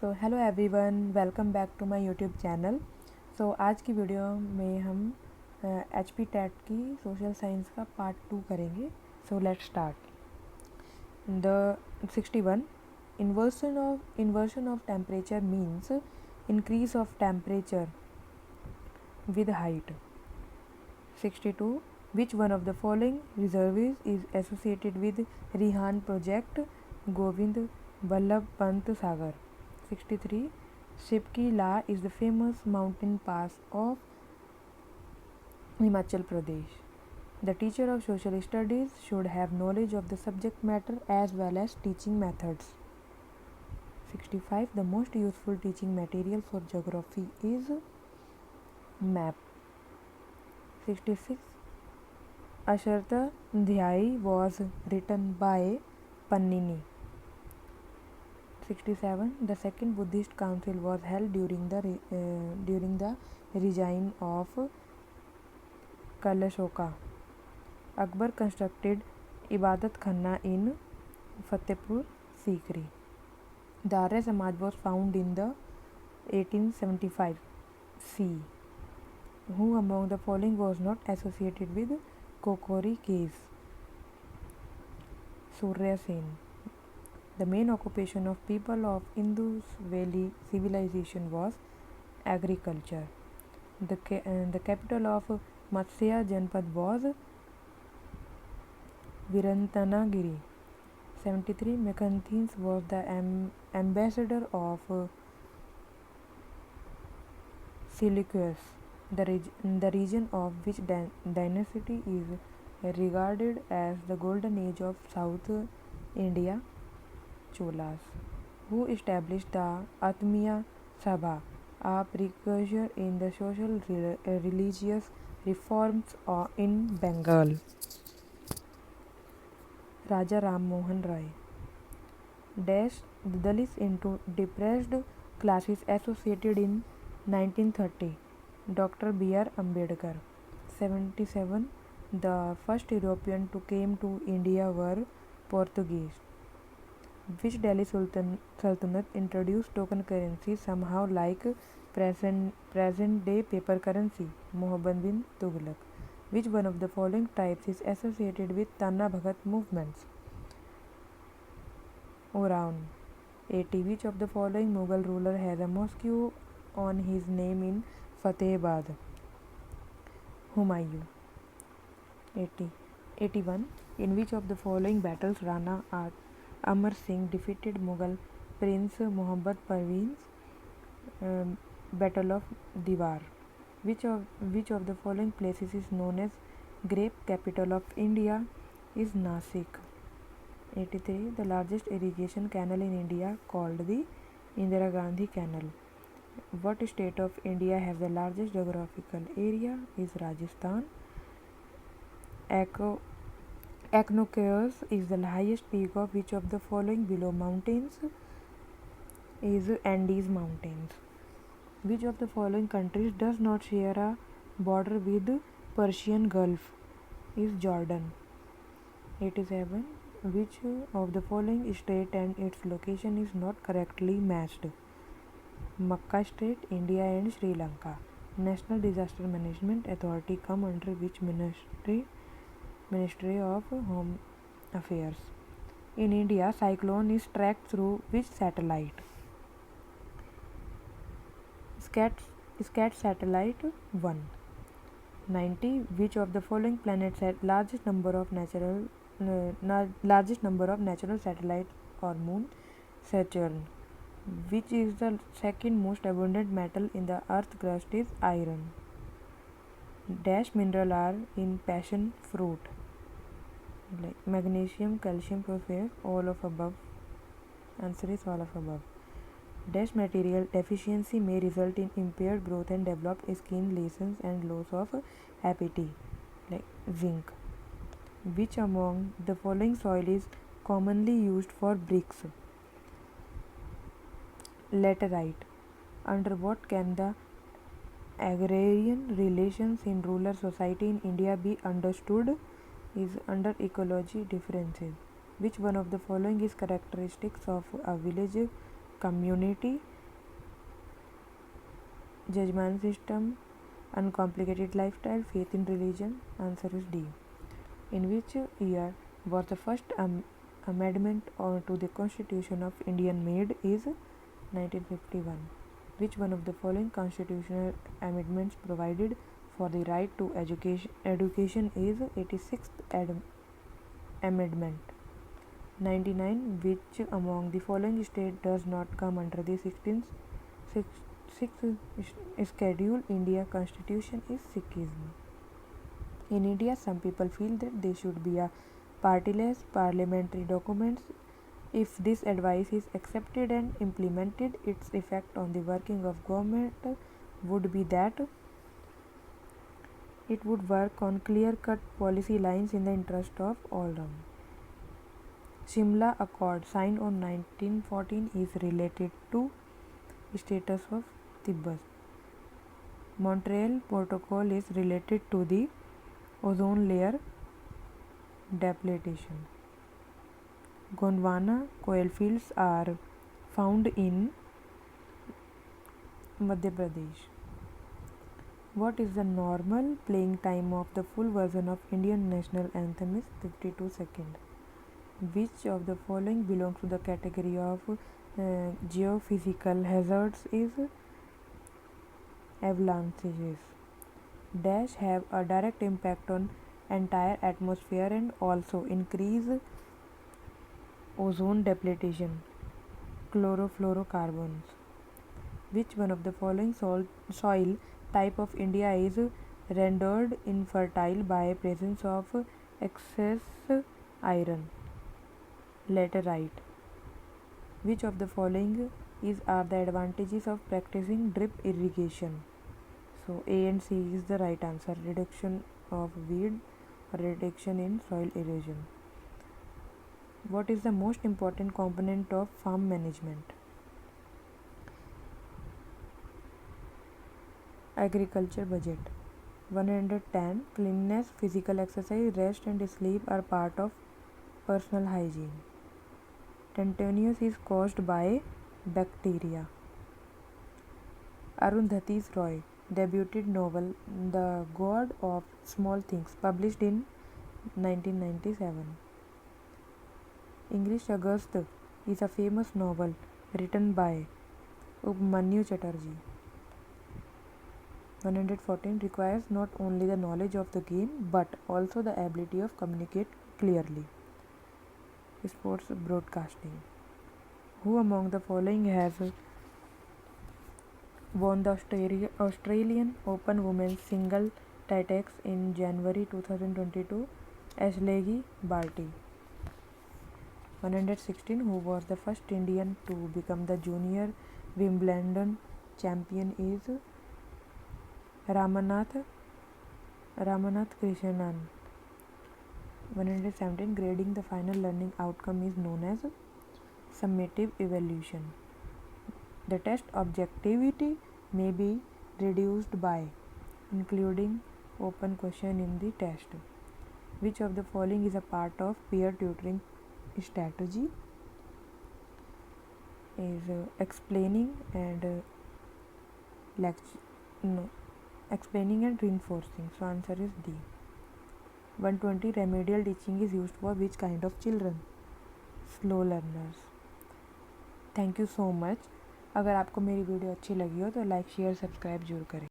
So hello everyone, welcome back to my YouTube channel. आज की video में हम HP टेट की सोशल साइंस का पार्ट 2 करेंगे। Let's start. The 61 inversion of temperature means increase of temperature with height. 62 which one of the following reservoirs is associated with Rihan project Govind Vallabh Pant Sagar. 63 Shipki La is the famous mountain pass of Himachal Pradesh. The teacher of social studies should have knowledge of the subject matter as well as teaching methods. 65 The most useful teaching material for geography is map. 66 Ashtarthadyay was written by Panini. 67 The second Buddhist council was held during the regime of Kalashoka. Akbar constructed Ibadat Khana in Fatehpur Sikri. The Arya Samaj was found in the 1875 C. Who among the following was not associated with Kokori case? Surya Sen. The main occupation of people of Indus Valley civilization was agriculture. The capital of Matsya Janpad was Virantanagiri. 73 Mecanthens was the ambassador of Seleucus. The region of which dynasty is regarded as the golden age of South India? Cholas. Who established the Atmiya Sabha, a precursor in the social religious reforms in Bengal? Raja Ram Mohan Rai. Dash the Dalits into depressed classes associated in 1930. Dr. B.R. Ambedkar. 77 The first European to came to India were Portuguese. Which Delhi Sultanate introduced token currency somehow like present day paper currency? Muhammad bin Tughlaq. Which one of the following types is associated with Tanna Bhagat movements? Oraon. 80 Which of the following Mughal ruler has a mosque on his name in Fatehbad? Humayun. 81 In which of the following battles Rana Amar Singh defeated Mughal Prince Muhammad Parveen's Battle of Diwar? Which of the following places is known as grape capital of India? Is Nasik. 83 The largest irrigation canal in India called the Indira Gandhi Canal. What state of India has the largest geographical area? Is Rajasthan. Echinocaus is the highest peak of which of the following below mountains? Is Andes Mountains. Which of the following countries does not share a border with Persian Gulf? Is Jordan. 87 Which of the following state and its location is not correctly matched? Makka State, India and Sri Lanka. National Disaster Management Authority come under which ministry? Ministry of Home Affairs. In India, cyclone is tracked through which satellite? SCAT satellite 1. 90 Which of the following planets has largest number of natural satellite or moon? Saturn. Which is the second most abundant metal in the earth crust? Is iron. Dash mineral are in passion fruit? Like magnesium, calcium, phosphorus, all of above. Answer is all of above. Dash material deficiency may result in impaired growth and developed skin lesions and loss of appetite. Like zinc. Which among the following soil is commonly used for bricks? Laterite. Under what can the agrarian relations in rural society in India be understood? Is under ecology differences. Which one of the following is characteristics of a village community? judgment system, uncomplicated lifestyle, faith in religion. Answer is D. In which year was the first amendment to the Constitution of India made? Is 1951. Which one of the following constitutional amendments provided for the right to education? Is 86th amendment. 99. Which among the following states does not come under the 6th schedule India Constitution? Is Sikhism. In India, some people feel that there should be a partyless parliamentary documents. If this advice is accepted and implemented, its effect on the working of government would be that it would work on clear-cut policy lines in the interest of all around. Shimla Accord signed on 1914 is related to status of Tibet. Montreal Protocol is related to the ozone layer depletion. Gondwana coalfields are found in Madhya Pradesh. What is the normal playing time of the full version of Indian national anthem? Is 52 seconds. Which of the following belongs to the category of geophysical hazards? Is avalanches. Dash have a direct impact on entire atmosphere and also increase ozone depletion. Chlorofluorocarbons. Which one of the following soil type of India is rendered infertile by presence of excess iron? Laterite. Which of the following are the advantages of practicing drip irrigation? So A and C is the right answer. Reduction of weed or reduction in soil erosion. What is the most important component of farm management? Agriculture budget. 110. Cleanliness, physical exercise, rest and sleep are part of personal hygiene. Tenderness is caused by bacteria. Arundhati Roy debuted novel The God of Small Things, published in 1997. English August is a famous novel written by Upmanyu Chatterjee. 114. Requires not only the knowledge of the game but also the ability of communicate clearly. Sports broadcasting. Who among the following has won the Australian Open Women's Single Titles in January 2022? Ashleigh Barty. 116. Who was the first Indian to become the junior Wimbledon champion? Is Ramanath Krishnan. 117. Grading the final learning outcome is known as summative evaluation. The test objectivity may be reduced by including open question in the test. Which of the following is a part of peer tutoring strategy? Is explaining and reinforcing. So answer is D. 120. Remedial teaching is used for which kind of children? Slow learners. Thank you so much. अगर आपको मेरी video अच्छी लगी हो तो like share subscribe जरूर करें.